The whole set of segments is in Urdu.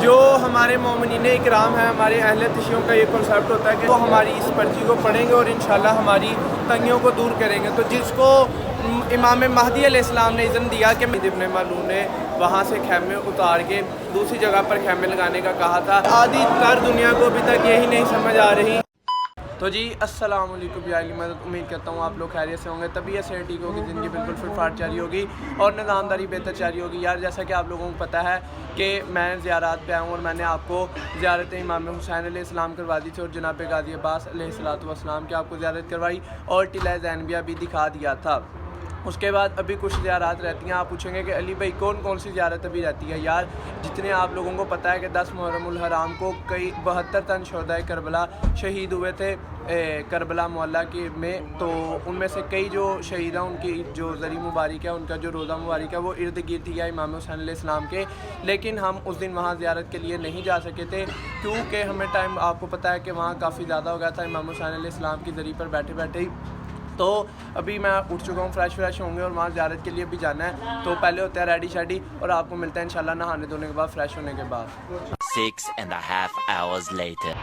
جو ہمارے مومنین اکرام ہیں، ہمارے اہل تشیعوں کا یہ کنسیپٹ ہوتا ہے کہ وہ ہماری اس پرچی کو پڑھیں گے اور انشاءاللہ ہماری تنگیوں کو دور کریں گے۔ تو جس کو امام مہدی علیہ السلام نے اذن دیا کہ ابن ملعون نے وہاں سے خیمے اتار کے دوسری جگہ پر خیمے لگانے کا کہا تھا، آدھی تر دنیا کو ابھی تک یہی نہیں سمجھ آ رہی۔ تو جی السلام علیکم یا علی مدد، امید کرتا ہوں آپ لوگ خیریت سے ہوں گے، طبیعت سے ٹھیک ہوگی، زندگی بالکل فٹ فاٹ جاری ہوگی اور نظامداری بہتر جاری ہوگی۔ یار جیسا کہ آپ لوگوں کو پتہ ہے کہ میں زیارات پہ آیا ہوں اور میں نے آپ کو زیارت امام حسین علیہ السلام کروا دی تھی اور جناب غازی عباس علیہ السلام کی آپ کو زیارت کروائی اور ٹلہ زینبیہ بھی دکھا دیا تھا۔ اس کے بعد ابھی کچھ زیارات رہتی ہیں۔ آپ پوچھیں گے کہ علی بھائی کون کون سی زیارت ابھی رہتی ہے؟ یار جتنے آپ لوگوں کو پتہ ہے کہ 10 محرم الحرام کو کئی 72 تن شہدائے کربلا شہید ہوئے تھے کربلا معلیٰ میں، تو ان میں سے کئی جو شہیدہ ان کی جو ذریع مبارک ہے، ان کا جو روضہ مبارک ہے وہ ارد گرد ہی ہے امام حسین علیہ السلام کے، لیکن ہم اس دن وہاں زیارت کے لیے نہیں جا سکے تھے کیونکہ ہمیں ٹائم آپ کو پتہ ہے کہ وہاں کافی زیادہ ہو گیا تھا امام حسین علیہ السلام کی ذریع پر بیٹھے بیٹھے ہی۔ تو ابھی میں اٹھ چکا ہوں، فریش ہوں گے اور وہاں زیارت کے لیے بھی جانا ہے، تو پہلے ہوتا ہے ریڈی شیڈی اور آپ کو ملتا ہے انشاءاللہ نہانے دھونے کے بعد، فریش ہونے کے بعد۔ 6.5 hours later.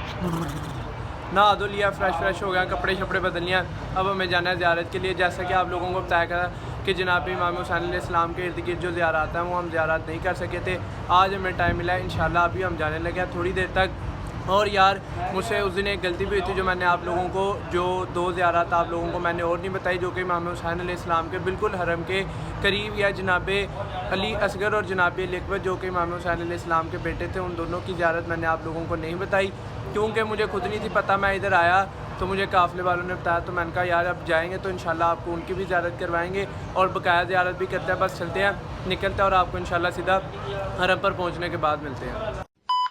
نہا دھو لیا، فریش ہو گیا، کپڑے شپڑے بدل لیا، اب ہمیں جانا ہے زیارت کے لیے۔ جیسا کہ آپ لوگوں کو بتایا گیا کہ جناب امام حسین علیہ السلام کے ارد گرد جو زیارات ہیں وہ ہم زیارات نہیں کر سکے تھے، آج ہمیں ٹائم ملا ہے انشاءاللہ، ابھی ہم جانے لگے ہیں تھوڑی دیر تک۔ اور یار مجھ سے اس دن ایک غلطی بھی ہوئی تھی جو میں نے آپ لوگوں کو جو 2 زیارات آپ لوگوں کو میں نے اور نہیں بتائی، جو کہ امام حسین علیہ السلام کے بالکل حرم کے قریب یا جناب علی اصغر اور جناب علی اکبر جو کہ امام حسین علیہ السلام کے بیٹے تھے، ان دونوں کی زیارت میں نے آپ لوگوں کو نہیں بتائی کیونکہ مجھے خود نہیں تھی پتہ۔ میں ادھر آیا تو مجھے قافلے والوں نے بتایا، تو میں نے کہا یار اب جائیں گے تو انشاءاللہ آپ کو ان کی بھی زیارت کروائیں گے اور بقایا زیارت بھی کرتے ہیں، بس چلتے ہیں نکلتے ہیں اور آپ کو انشاءاللہ سیدھا حرم پر پہنچنے کے بعد ملتے ہیں۔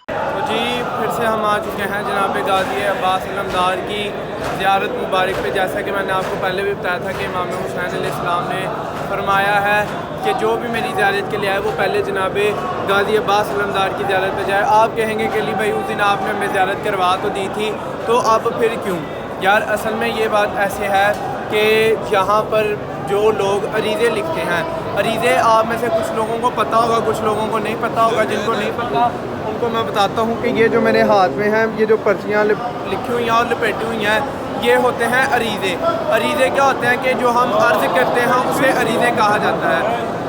تو جی پھر سے ہم آ چکے ہیں جناب غازی عباس علمدار کی زیارت مبارک پہ۔ جیسا کہ میں نے آپ کو پہلے بھی بتایا تھا کہ امام حسین علیہ السلام نے فرمایا ہے کہ جو بھی میری زیارت کے لیے آئے وہ پہلے جناب غازی عباس علمدار کی زیارت پہ جائے۔ آپ کہیں گے کہ علی بھائی اس دن آپ نے ہمیں زیارت کروا تو دی تھی تو اب پھر کیوں؟ یار اصل میں یہ بات ایسے ہے کہ یہاں پر جو لوگ عریضے لکھتے ہیں، عریضے آپ میں سے کچھ لوگوں کو پتہ ہوگا، کچھ لوگوں کو نہیں پتہ ہوگا۔ جن کو نہیں پتہ ان کو میں بتاتا ہوں کہ یہ جو میرے ہاتھ میں ہیں، یہ جو پرچیاں لکھی ہوئی ہیں اور لپیٹی ہوئی ہیں، یہ ہوتے ہیں عریضے۔ عریضے کیا ہوتے ہیں کہ جو ہم عرض کرتے ہیں اسے عریضے کہا جاتا ہے۔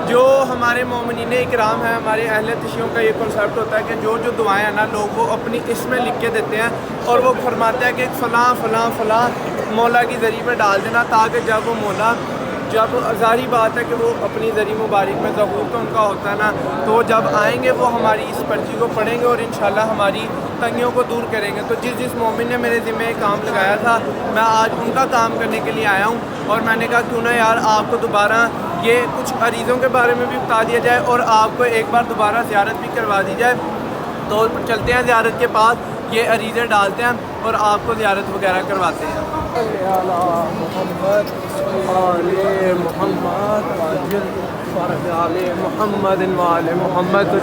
جو ہمارے مومنین اکرام ہیں، ہمارے اہل تشیعوں کا یہ کنسیپٹ ہوتا ہے کہ جو دعائیں ہیں نا لوگ وہ اپنی اس میں لکھ کے دیتے ہیں اور وہ فرماتے ہیں کہ فلاں فلاں فلاں مولا کی ذریعہ پہ ڈال دینا، تاکہ جب وہ مولا جب ظاہری بات ہے کہ وہ اپنی ذریع مبارک میں ظہور تو ان کا ہوتا ہے نا، تو جب آئیں گے وہ ہماری اس پرچی کو پڑھیں گے اور انشاءاللہ ہماری تنگیوں کو دور کریں گے۔ تو جس مومن نے میرے ذمہ کام لگایا تھا میں آج ان کا کام کرنے کے لیے آیا ہوں، اور میں نے کہا کیوں نہ یار آپ کو دوبارہ یہ کچھ عریضوں کے بارے میں بھی بتا دیا جائے اور آپ کو ایک بار دوبارہ زیارت بھی کروا دی جائے۔ تو چلتے ہیں زیارت کے پاس، یہ عریضے ڈالتے ہیں اور آپ کو زیارت وغیرہ کرواتے ہیں۔ محمد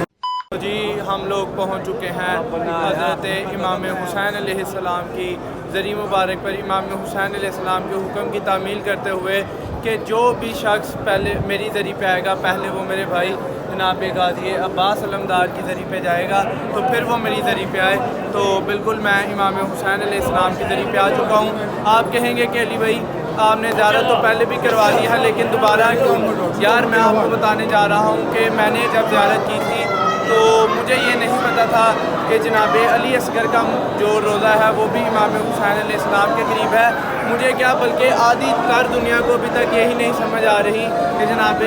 جی ہم لوگ پہنچ چکے ہیں حضرت امام حسین علیہ السلام کی ذریع مبارک پر۔ امام حسین علیہ السلام کے حکم کی تعمیل کرتے ہوئے کہ جو بھی شخص پہلے میری ذریع پہ آئے گا، پہلے وہ میرے بھائی جناب غازی عباس علمدار کی ذریع پہ جائے گا تو پھر وہ میری ذریع پہ آئے۔ تو بالکل میں امام حسین علیہ السلام کی ذریع پہ آ چکا ہوں۔ آپ کہیں گے کہ علی بھائی آپ نے زیارت تو پہلے بھی کروا دی ہے لیکن دوبارہ کیوں؟ یار میں آپ کو بتانے جا رہا ہوں کہ میں نے جب زیارت کی تھی تو مجھے یہ نہیں پتہ تھا کہ جناب علی اصغر کا جو روضہ ہے وہ بھی امام حسین علیہ السلام کے قریب ہے۔ مجھے کیا بلکہ آدھی تر دنیا کو ابھی تک یہی نہیں سمجھ آ رہی کہ جناب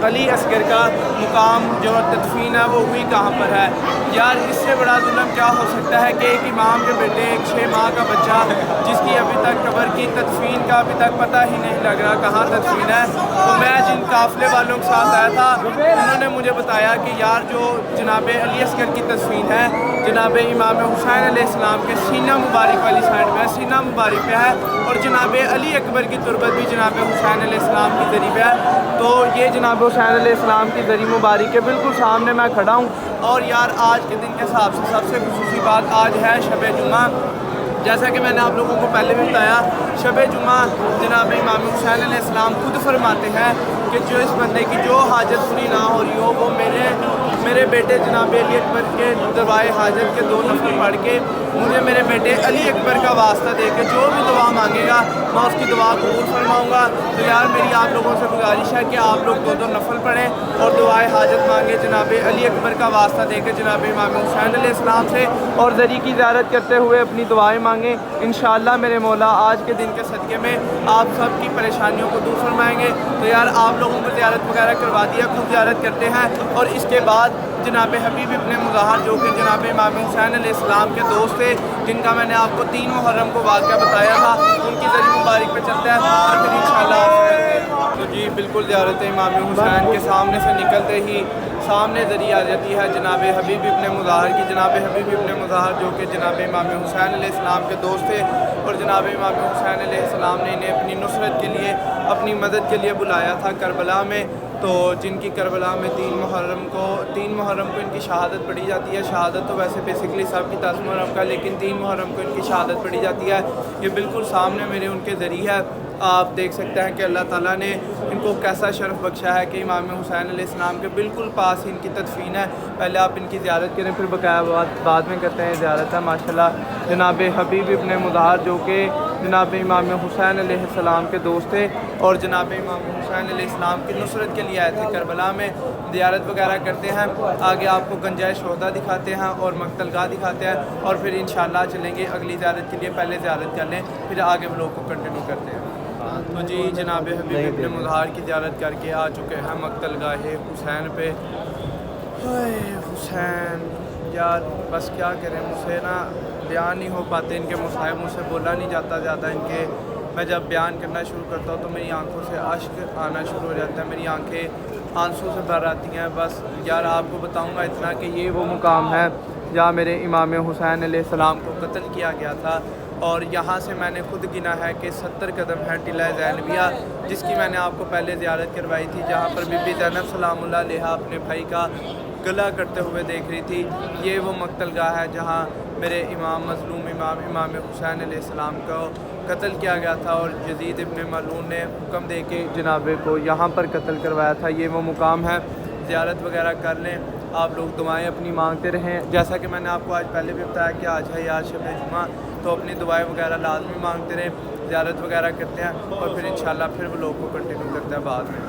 علی اصغر کا مقام جو تدفین ہے وہ ہوئی کہاں پر ہے۔ یار اس سے بڑا ظلم کیا ہو سکتا ہے کہ ایک امام کے بیٹے، ایک 6 ماہ کا بچہ جس کی ابھی تک قبر کی تدفین کا ابھی تک پتہ ہی نہیں لگ رہا کہاں تدفین ہے۔ تو میں جن قافلے والوں کے ساتھ آیا تھا انہوں نے مجھے بتایا کہ یار جو جناب علی اصغر کی تدفین ہے جناب امام حسین علیہ السلام کے سینہ مبارک والی سائڈ پہ ہے، سینہ مبارک پہ ہے، اور جناب علی اکبر کی تربت بھی جناب حسین علیہ السلام کی ذریع پہ ہے۔ تو یہ جناب حسین علیہ السلام کی ذریع مبارک کے بالکل سامنے میں کھڑا ہوں۔ اور یار آج کے دن کے حساب سے سب سے خصوصی بات آج ہے شب جمعہ۔ جیسا کہ میں نے آپ لوگوں کو پہلے بھی بتایا، شب جمعہ جناب امام حسین علیہ السلام خود فرماتے ہیں کہ جو اس بندے کی جو حاجت پوری نہ ہو رہی ہو وہ میرے میرے بیٹے جناب علی اکبر کے دعائے حاجت کے 2 نفل پڑھ کے مجھے میرے بیٹے علی اکبر کا واسطہ دے کے جو بھی دعا مانگے گا میں اس کی دعا قبول فرماؤں گا. تو یار میری آپ لوگوں سے گزارش ہے کہ آپ لوگ 2 نفل پڑھیں اور دعائے حاجت مانگیں جناب علی اکبر کا واسطہ دے کے جناب امام حسین علیہ السلام سے, اور ذری کی زیارت کرتے ہوئے اپنی دعائیں مانگیں. انشاءاللہ میرے مولا آج کے دن کے صدقے میں آپ سب کی پریشانیوں کو دور فرمائیں گے. تو یار آپ لوگوں کو زیارت وغیرہ کروا دیا, خود زیارت کرتے ہیں. اور اس کے بعد جناب حبیب ابن مظاہر جو کہ جناب امام حسین علیہ السلام کے دوست تھے, جن کا میں نے آپ کو 3 محرم کو واقعہ بتایا تھا, ان کی ذریعہ مبارک پہ چلتا ہے اور پھر انشاءاللہ. تو جی بالکل زیارت امام حسین کے سامنے سے نکلتے ہی سامنے ذریعہ آ جاتی ہے جناب حبیب ابن مظاہر کی. جناب حبیب ابن مظاہر جو کہ جناب امام حسین علیہ السلام کے دوست تھے, اور جناب امام حسین علیہ السلام نے انہیں اپنی نصرت کے لیے, اپنی مدد کے لیے بلایا تھا کربلا میں. تو جن کی کربلا میں 3 محرم کو ان کی شہادت پڑھی جاتی ہے. شہادت تو ویسے بیسکلی سب کی 10 محرم کا, لیکن 3 محرم کو ان کی شہادت پڑھی جاتی ہے. یہ بالکل سامنے میرے ان کے ذریعہ آپ دیکھ سکتے ہیں کہ اللہ تعالیٰ نے ان کو کیسا شرف بخشا ہے کہ امام حسین علیہ السلام کے بالکل پاس ان کی تدفین ہے. پہلے آپ ان کی زیارت کریں, پھر بقایا بعد میں کرتے ہیں زیارت ہے. ماشاءاللہ جناب حبیب ابن مظاہر جو کہ جناب امام حسین علیہ السلام کے دوست تھے, اور جناب امام حسین علیہ السلام کی نصرت کے لیے آئے تھے کربلا میں. زیارت وغیرہ کرتے ہیں, آگے آپ کو گنجائے شہداء دکھاتے ہیں اور مقتل گاہ دکھاتے ہیں, اور پھر انشاءاللہ چلیں گے اگلی زیارت کے لیے. پہلے زیارت کر لیں پھر آگے وہ لوگ کو کنٹینیو کرتے ہیں. تو جی جناب حبیب ابن مظاہر کی زیارت کر کے آ چکے ہیں مقتل گاہ حسین پہ. حسین یار بس کیا کریں, مجھ سے نا بیان نہیں ہو پاتے ان کے مصائب, مجھ سے بولا نہیں جاتا زیادہ ان کے. میں جب بیان کرنا شروع کرتا ہوں تو میری آنکھوں سے اشک آنا شروع ہو جاتا ہے, میری آنکھیں آنسوں سے بھر آتی ہیں. بس یار آپ کو بتاؤں گا اتنا کہ یہ وہ مقام ہے جہاں میرے امام حسین علیہ السلام کو قتل کیا گیا تھا, اور یہاں سے میں نے خود گنا ہے کہ 70 قدم ہے ٹلہ زینبیہ, جس کی میں نے آپ کو پہلے زیارت کروائی تھی, جہاں پر بی بی زینب سلام اللہ علیہ اپنے بھائی کا گلا کرتے ہوئے دیکھ رہی تھی. یہ وہ مقتل گاہ ہے جہاں میرے امام مظلوم امام حسین علیہ السلام کو قتل کیا گیا تھا, اور یزید ابن ملعون نے حکم دے کے جناب کو یہاں پر قتل کروایا تھا. یہ وہ مقام ہے, زیارت وغیرہ کر لیں. آپ لوگ دعائیں اپنی مانگتے رہیں, جیسا کہ میں نے آپ کو آج پہلے بھی بتایا کہ آج ہے یار شب جمعہ, تو اپنی دعائیں وغیرہ لازمی مانگتے رہیں. زیارت وغیرہ کرتے ہیں اور پھر انشاءاللہ پھر وہ لوگ کو کنٹینیو کرتے ہیں بعد میں.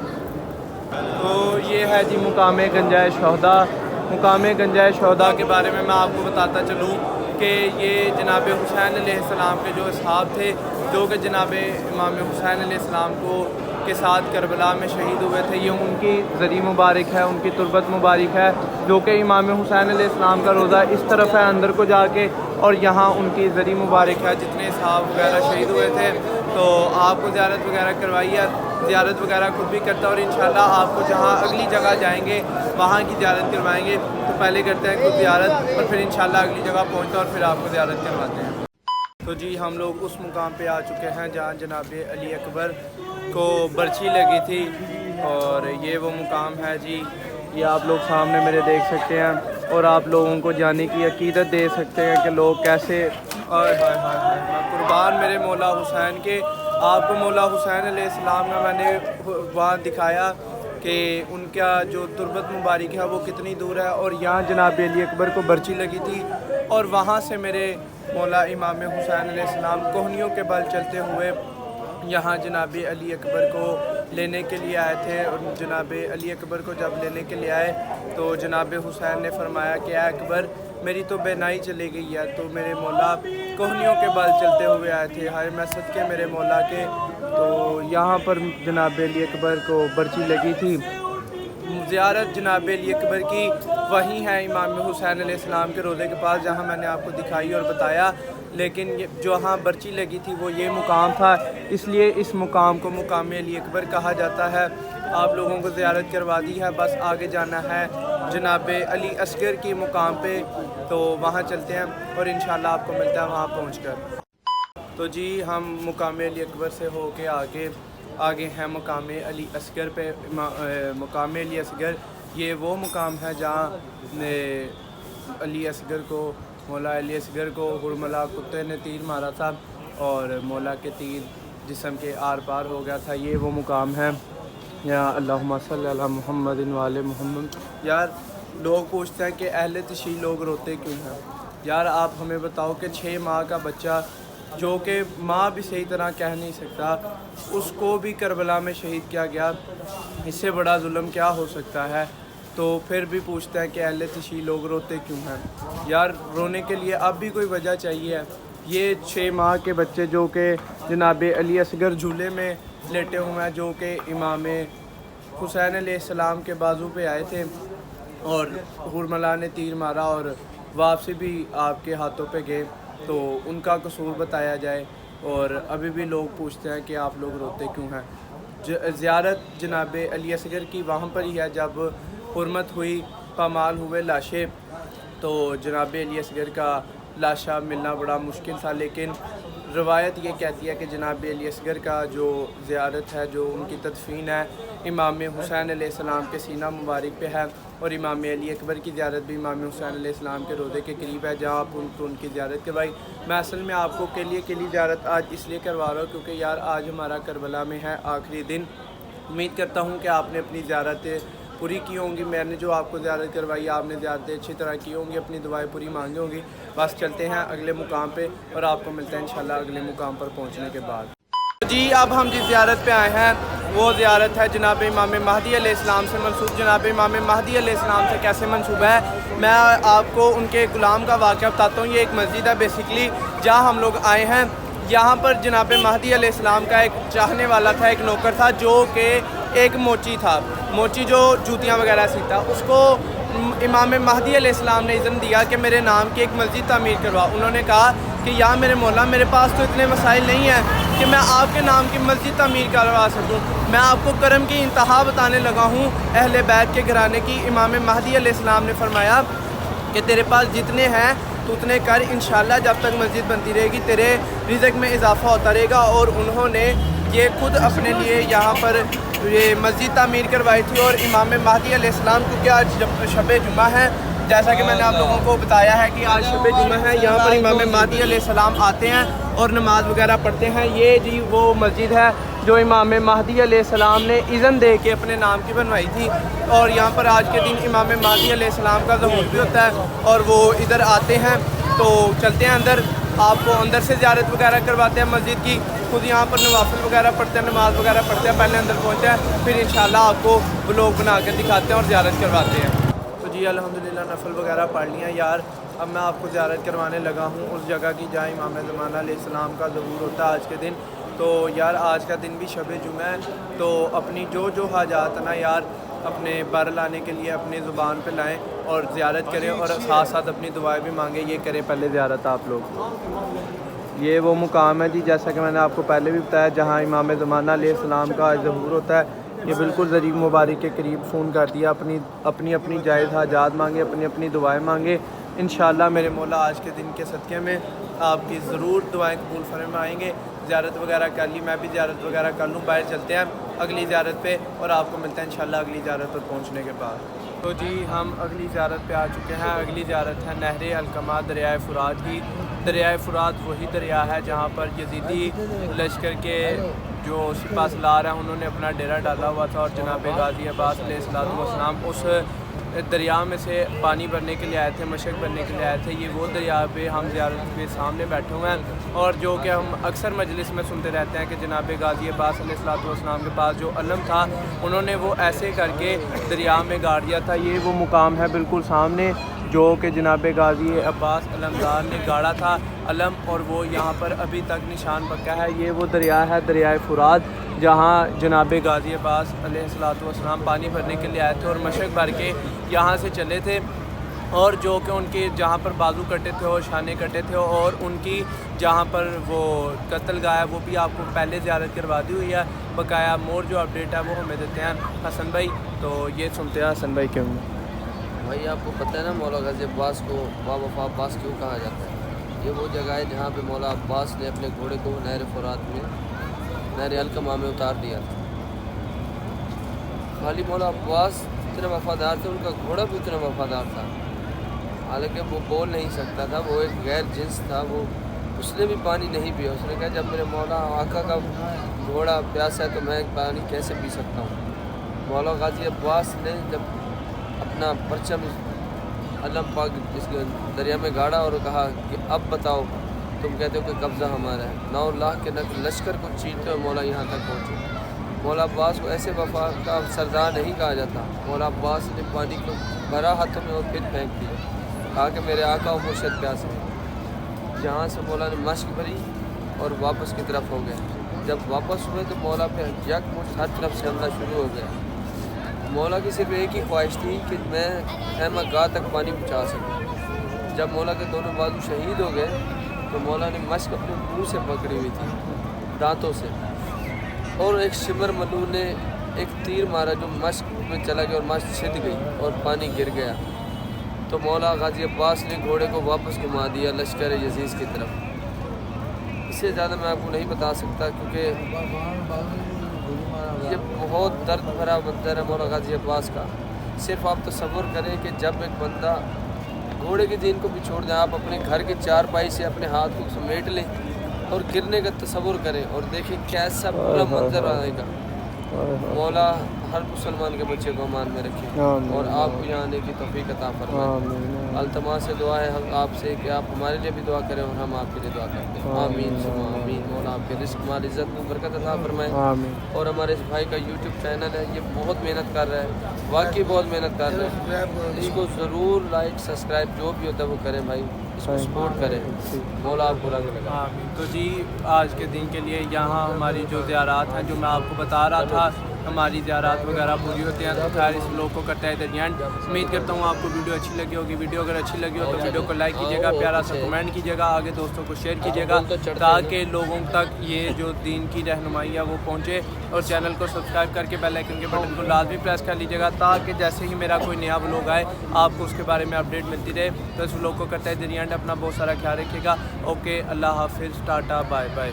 تو یہ ہے جی مقام گنجائے شہداء. مقام گنجائے شہداء کے بارے میں آپ کو بتاتا چلوں کہ یہ جناب حسین علیہ السلام کے جو اصحاب تھے, جو کہ جناب امام حسین علیہ السلام کو کے ساتھ کربلا میں شہید ہوئے تھے, یہ ان کی ذری مبارک ہے, ان کی تربت مبارک ہے, جو کہ امام حسین علیہ السلام کا روضہ اس طرف ہے اندر کو جا کے, اور یہاں ان کی ذری مبارک ہے جتنے اصحاب وغیرہ شہید ہوئے تھے. تو آپ کو زیارت وغیرہ کروائی ہے, زیارت وغیرہ خود بھی کرتا ہے, اور انشاءاللہ آپ کو جہاں اگلی جگہ جائیں گے وہاں کی زیارت کروائیں گے. تو پہلے کرتے ہیں خود زیارت, اور پھر انشاءاللہ اگلی جگہ پہنچتے ہیں اور پھر آپ کو زیارت کرواتے ہیں. تو جی ہم لوگ اس مقام پہ آ چکے ہیں جہاں جناب علی اکبر کو برچھی لگی تھی, اور یہ وہ مقام ہے جی. یہ آپ لوگ سامنے میرے دیکھ سکتے ہیں, اور آپ لوگوں کو جانے کی عقیدت دے سکتے ہیں کہ لوگ کیسے قربان میرے مولا حسین کے. آپ کو مولا حسین علیہ السلام میں نے وہاں دکھایا کہ ان کا جو تربت مبارک ہے وہ کتنی دور ہے, اور یہاں جناب علی اکبر کو برچھی لگی تھی, اور وہاں سے میرے مولا امام حسین علیہ السلام کوہنیوں کے بل چلتے ہوئے یہاں جناب علی اکبر کو لینے کے لیے آئے تھے. اور جناب علی اکبر کو جب لینے کے لیے آئے تو جناب حسین نے فرمایا کہ اے اکبر میری تو بینائی چلی گئی ہے. تو میرے مولا کوہنیوں کے بل چلتے ہوئے آئے تھے, ہائے میں صدقے میرے مولا کے. تو یہاں پر جناب علی اکبر کو برچھی لگی تھی. زیارت جناب علی اکبر کی وہیں ہے امام حسین علیہ السلام کے روضے کے پاس, جہاں میں نے آپ کو دکھائی اور بتایا. لیکن جہاں برچی لگی تھی وہ یہ مقام تھا, اس لیے اس مقام کو مقام علی اکبر کہا جاتا ہے. آپ لوگوں کو زیارت کروا دی ہے, بس آگے جانا ہے جناب علی اصغر کی مقام پہ, تو وہاں چلتے ہیں اور انشاءاللہ آپ کو ملتا ہے وہاں پہنچ کر. تو جی ہم مقام علی اکبر سے ہو کے آگے ہیں مقام علی اصغر پہ. مقام علی اصغر یہ وہ مقام ہے جہاں علی اصغر کو مولا علی اصغر کو ہرملا کتے نے تیر مارا تھا, اور مولا کے تیر جسم کے آر پار ہو گیا تھا. یہ وہ مقام ہے. یا اللہم صلی علی محمد وعلی محمد. یار لوگ پوچھتے ہیں کہ اہل تشیع لوگ روتے کیوں ہیں. یار آپ ہمیں بتاؤ کہ 6 ماہ کا بچہ جو کہ ماں بھی صحیح طرح کہہ نہیں سکتا, اس کو بھی کربلا میں شہید کیا گیا, اس سے بڑا ظلم کیا ہو سکتا ہے؟ تو پھر بھی پوچھتے ہیں کہ اہل تشیع لوگ روتے کیوں ہیں. یار رونے کے لیے اب بھی کوئی وجہ چاہیے. یہ 6 ماہ کے بچے جو کہ جناب علی اصغر جھولے میں لیٹے ہوئے ہیں, جو کہ امام حسین علیہ السلام کے بازو پہ آئے تھے اور حرملا نے تیر مارا اور واپسی بھی آپ کے ہاتھوں پہ گئے, تو ان کا قصور بتایا جائے. اور ابھی بھی لوگ پوچھتے ہیں کہ آپ لوگ روتے کیوں ہیں. زیارت جناب علی اصغر کی وہاں پر ہی ہے. جب حرمت ہوئی, پامال ہوئے لاشیں, تو جناب علی اصغر کا لاشا ملنا بڑا مشکل تھا, لیکن روایت یہ کہتی ہے کہ جناب علی اصغر کا جو زیارت ہے, جو ان کی تدفین ہے, امام حسین علیہ السلام کے سینہ مبارک پہ ہے. اور امام علی اکبر کی زیارت بھی امام حسین علیہ السلام کے روضے کے قریب ہے, جہاں آپ ان کی زیارت کروائی. میں اصل میں آپ کو کلی زیارت آج اس لیے کروا رہا ہوں کیونکہ یار آج ہمارا کربلا میں ہے آخری دن. امید کرتا ہوں کہ آپ نے اپنی زیارتیں پوری کی ہوں گی. میں نے جو آپ کو زیارت کروائی, آپ نے زیارتیں اچھی طرح کی ہوں گی, اپنی دعائیں پوری مانگی ہوں گی. بس چلتے ہیں اگلے مقام پہ اور آپ کو ملتے ہیں انشاءاللہ اگلے مقام پر پہنچنے کے بعد. جی اب ہم جس زیارت پہ آئے ہیں وہ زیارت ہے جناب امام مہدی علیہ السلام سے منسوب. جناب امام مہدی علیہ السلام سے کیسے منسوب ہے, میں آپ کو ان کے غلام کا واقعہ بتاتا ہوں. یہ ایک مسجد ہے بیسیکلی جہاں ہم لوگ آئے ہیں. یہاں پر جناب مہدی علیہ السلام کا ایک چاہنے والا تھا, ایک نوکر تھا جو کہ ایک موچی تھا, موچی جو جوتیاں وغیرہ سیتا. اس کو امام مہدی علیہ السلام نے اذن دیا کہ میرے نام کی ایک مسجد تعمیر کروا. انہوں نے کہا کہ یا میرے مولا, میرے پاس تو اتنے مسائل نہیں ہیں کہ میں آپ کے نام کی مسجد تعمیر کروا سکوں. میں آپ کو کرم کی انتہا بتانے لگا ہوں, اہل بیت کے گھرانے کی. امام مہدی علیہ السلام نے فرمایا کہ تیرے پاس جتنے ہیں تو اتنے کر, انشاءاللہ جب تک مسجد بنتی رہے گی تیرے رزق میں اضافہ ہوتا رہے گا. اور انہوں نے یہ خود اپنے لیے یہاں پر یہ مسجد تعمیر کروائی تھی. اور امام مہدی علیہ السلام کو کیا شب جمعہ ہے, جیسا کہ میں نے آپ لوگوں کو بتایا ہے کہ آج شب جمعہ ہے, یہاں پر امام مہدی علیہ السلام آتے ہیں اور نماز وغیرہ پڑھتے ہیں. یہ جی وہ مسجد ہے جو امام مہدی علیہ السلام نے اذن دے کے اپنے نام کی بنوائی تھی. اور یہاں پر آج کے دن امام مہدی علیہ السلام کا ظہور بھی ہوتا ہے اور وہ ادھر آتے ہیں. تو چلتے ہیں اندر, آپ کو اندر سے زیارت وغیرہ کرواتے ہیں مسجد کی. خود یہاں پر نوافل وغیرہ پڑھتے ہیں, نماز وغیرہ پڑھتے ہیں, پہلے اندر پہنچتے ہیں, پھر انشاءاللہ آپ کو بلاگ بنا کر دکھاتے ہیں اور زیارت کرواتے ہیں. تو جی الحمدللہ نفل وغیرہ پڑھ لیا یار. اب میں آپ کو زیارت کروانے لگا ہوں اس جگہ کی جہاں امام زمانہ علیہ السلام کا ظہور ہوتا ہے آج کے دن. تو یار آج کا دن بھی شب جمعہ ہے, تو اپنی جو حاجات ہیں نا یار اپنے بر لانے کے لیے اپنی زبان پہ لائیں اور زیارت کریں, اور ساتھ ساتھ اپنی دعائیں بھی مانگیں. یہ کریں پہلے زیارت آپ لوگ. یہ وہ مقام ہے جی, جیسا کہ میں نے آپ کو پہلے بھی بتایا, جہاں امام زمانہ علیہ السلام کا ظہور ہوتا ہے. یہ بالکل ضریب مبارک کے قریب فون کر دیا, اپنی جائز حاجات مانگے, اپنی دعائیں مانگے. انشاءاللہ میرے مولا آج کے دن کے صدقے میں آپ کی ضرور دعائیں قبول فرمائیں گے. زیارت وغیرہ کر لی, میں بھی زیارت وغیرہ کر لوں. باہر چلتے ہیں اگلی زیارت پہ اور آپ کو ملتے ہیں انشاءاللہ اگلی زیارت پر پہنچنے کے بعد. تو جی ہم اگلی زیارت پہ آ چکے ہیں. اگلی زیارت ہے نہر القمہ دریائے فرات کی. دریائے فرات وہی دریا ہے جہاں پر یزیدی لشکر کے جو سپہ سالار ہیں انہوں نے اپنا ڈیرا ڈالا ہوا تھا, اور جناب غازی عباس علیہ السلام اس دریا میں سے پانی بھرنے کے لیے آئے تھے, مشق بھرنے کے لیے آئے تھے. یہ وہ دریا پہ ہم زیارت کے سامنے بیٹھے ہوئے ہیں, اور جو کہ ہم اکثر مجلس میں سنتے رہتے ہیں کہ جناب غازی عباس علیہ السلام کے پاس جو علم تھا انہوں نے وہ ایسے کر کے دریا میں گاڑ دیا تھا. یہ وہ مقام ہے بالکل سامنے جو کہ جناب غازی عباس علمدار نے گاڑا تھا علم, اور وہ یہاں پر ابھی تک نشان پکا ہے. یہ وہ دریا ہے دریائے فرات جہاں جناب غازی عباس علیہ السلام پانی بھرنے کے لیے آئے تھے اور مشق بھر کے یہاں سے چلے تھے. اور جو کہ ان کے جہاں پر بازو کٹے تھے اور شانے کٹے تھے, اور ان کی جہاں پر وہ قتل گاہ ہے وہ بھی آپ کو پہلے زیارت کروا دی ہوئی ہے. بقایا مور جو اپڈیٹ ہے وہ ہمیں دیتے ہیں حسن بھائی, تو یہ سنتے ہیں حسن بھائی کیوں. بھائی آپ کو پتہ ہے نا مولا غازی عباس کو بابا وفا عباس کیوں کہا جاتا ہے؟ یہ وہ جگہ ہے جہاں پہ مولا عباس نے اپنے گھوڑے کو نہر فرات میں نہر القمہ میں اتار دیا تھا. خالی مولا عباس اتنے وفادار تھے, ان کا گھوڑا بھی اتنا وفادار تھا, حالانکہ وہ بول نہیں سکتا تھا, وہ ایک غیر جنس تھا. وہ اس نے بھی پانی نہیں پیا. اس نے کہا جب میرے مولا آقا کا گھوڑا پیاسا ہے تو میں پانی کیسے پی سکتا ہوں. مولا غازی عباس نے جب اپنے اپنا پرچم علم پاک اس دریا میں گاڑا اور کہا کہ اب بتاؤ تم کہتے ہو کہ قبضہ ہمارا ہے. 9 لاکھ کے لشکر کو چیرتے ہوئے مولا یہاں تک پہنچے. مولا عباس کو ایسے وفا کا سردار نہیں کہا جاتا. مولا عباس نے پانی کو بھرا ہاتھوں میں اور پھر پھینک دیا. کہا کہ میرے آقا و مرشد پیاس ہے. جہاں سے مولا نے مشق بھری اور واپس کی طرف ہو گئے. جب واپس ہوئے تو مولا پہ یک مٹھ ہر طرف سے حملہ شروع ہو گیا. مولا کی صرف ایک ہی خواہش تھی کہ میں خیمہ گاہ تک پانی پہنچا سکوں. جب مولا کے دونوں بازو شہید ہو گئے تو مولا نے مشق اپنے منہ سے پکڑی ہوئی تھی, دانتوں سے, اور ایک شمر ملول نے ایک تیر مارا جو مشق میں چلا گیا اور مشق چھد گئی اور پانی گر گیا. تو مولا غازی عباس نے گھوڑے کو واپس گھما دیا لشکر یزید کی طرف. اس سے زیادہ میں آپ کو نہیں بتا سکتا کیونکہ یہ بہت درد بھرا منظر ہے مولا غازی عباس کا. صرف آپ تصور کریں کہ جب ایک بندہ گھوڑے کے دین کو بھی چھوڑ دیں, آپ اپنے گھر کے چارپائی سے اپنے ہاتھ کو سمیٹ لیں اور گرنے کا تصور کریں اور دیکھیں کیسا برا منظر آئے گا. مولا ہر مسلمان کے بچے کو امان میں رکھے اور آپ کو یہاں آنے کی توفیق عطا فرمائے. التماس سے دعا ہے ہم آپ سے کہ آپ ہمارے لیے بھی دعا کریں اور ہم آپ کے لیے دعا کرتے ہیں. آمین ثم آمین. مولا آپ کے رزق مال عزت میں برکت عطا فرمائے. اور ہمارے اس بھائی کا یوٹیوب چینل ہے, یہ بہت محنت کر رہا ہے, واقعی بہت محنت کر رہے ہیں. اس کو ضرور لائک سبسکرائب جو بھی ہوتا ہے وہ کریں بھائی, اس کو سپورٹ کریں. مولا آپ کو رنگ لگا. تو جی آج کے دن کے لیے یہاں ہماری جو زیارات ہیں جو میں آپ کو بتا رہا تھا, ہماری زیارات وغیرہ پوری ہوتی ہیں. تو خیر اس لوگ کو کرتا ہے درمیان. امید کرتا ہوں آپ کو ویڈیو اچھی لگی ہوگی. ویڈیو اگر اچھی لگی ہو تو ویڈیو کو لائک کیجیے گا, پیارا سا کمنٹ کیجیے گا, آگے دوستوں کو شیئر کیجیے گا تاکہ لوگوں تک یہ جو دین کی رہنمائی ہے وہ پہنچے. اور چینل کو سبسکرائب کر کے بیل آئیکن کے بٹن کو لازمی پریس کر لیجیے گا تاکہ جیسے ہی میرا کوئی نیا ولاگ آئے آپ کو اس کے بارے میں اپڈیٹ ملتی رہے. تو اس ولاگ کو کرتا ہے درمیان. اپنا بہت سارا خیال رکھیے گا. اوکے, اللہ حافظ, ٹاٹا, بائے بائے.